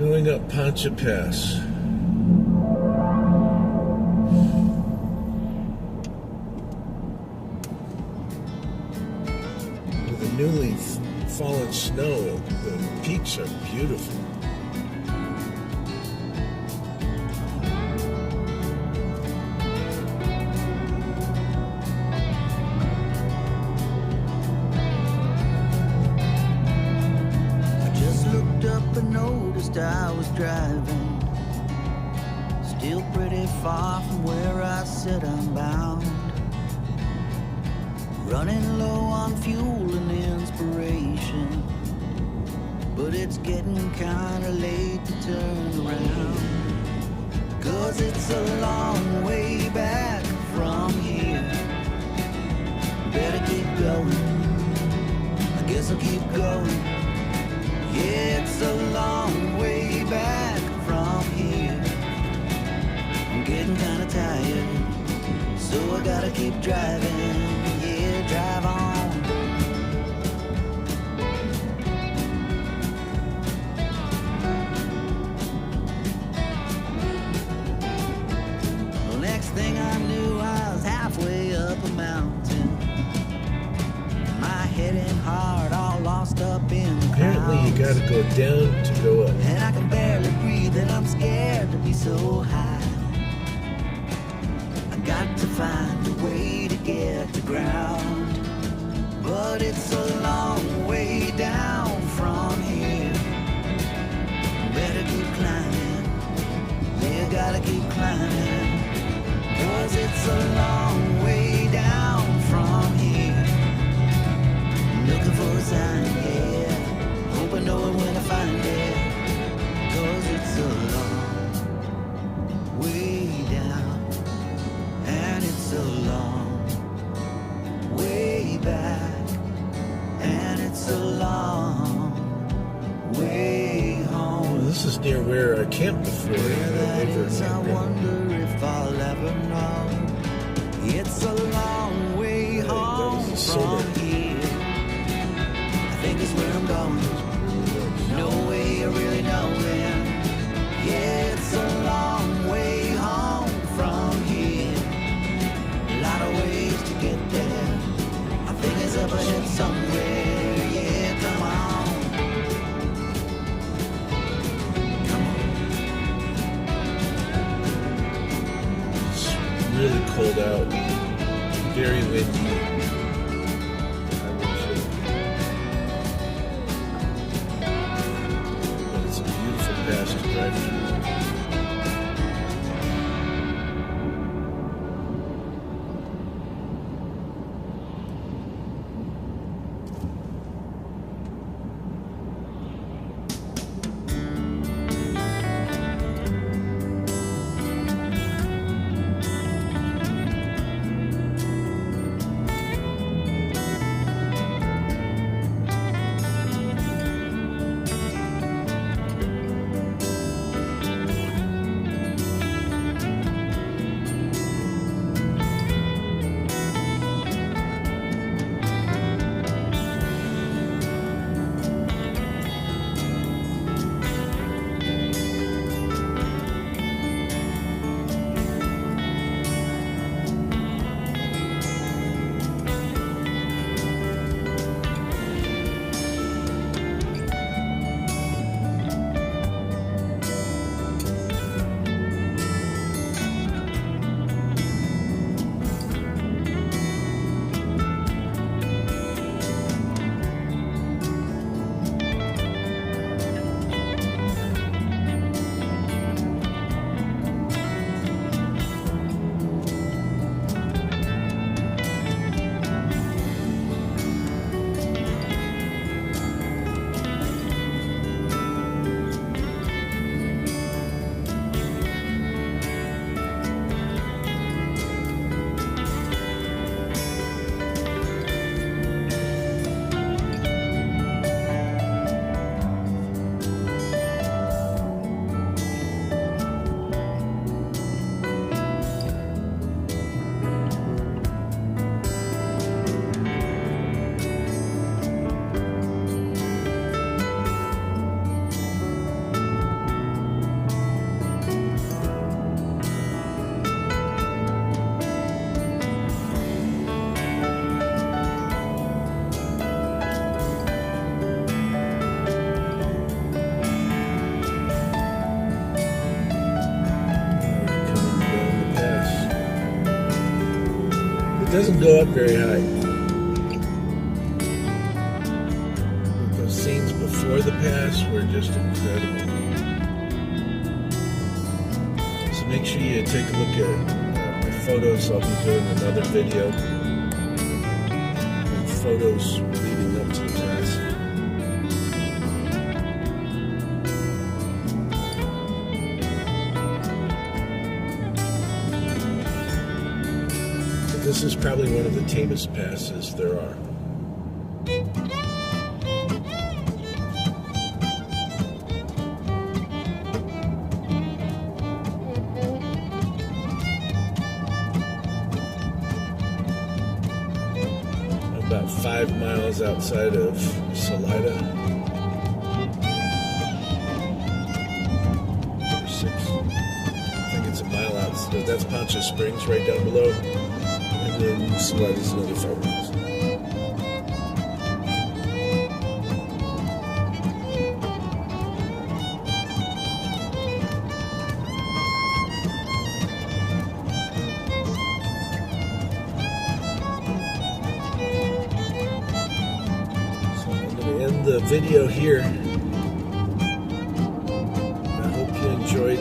Going up Poncha Pass. With the newly fallen snow, the peaks are beautiful. Noticed I was driving, still pretty far from where I said I'm bound. Running low on fuel and inspiration, but it's getting kinda late to turn around. 'Cause it's a long way back from here. Better keep going, I guess I'll keep going. Yeah, it's a long way back from here. I'm getting kinda tired, so I gotta keep driving. Yeah, drive on. Well, next thing I knew, I was halfway up a mountain. My head and heart all lost up in the Apparently you gotta go down to go up. and I can barely breathe and I'm scared to be so high. I got to find a way to get to ground, but it's a long way down from here. Better keep climbing, yeah, gotta keep climbing, 'cause it's a long way down from here. Looking for a sign, yeah, hope I know it when I find it, 'cause it's a long way down, and it's a long way back, and it's a long way home. This is near where I camped before. Where that is, I Over wonder if I'll ever know. It's a long way home from here. I think it's where I'm going. No way of really knowing. Yeah, it's a long way home from here. A lot of ways to get there. I think it's up ahead somewhere. Yeah, come on. Come on. It's really cold out. Very windy. doesn't go up very high. Those scenes before the pass were just incredible. So make sure you take a look at my photos. I'll be doing another video with photos leading up to the pass. This is probably one of the tamest passes there are. About 5 miles outside of Salida. Or 6. I think it's a mile out. So that's Poncha Springs right down below. And then Salida's another 5 miles. The video here. I hope you enjoyed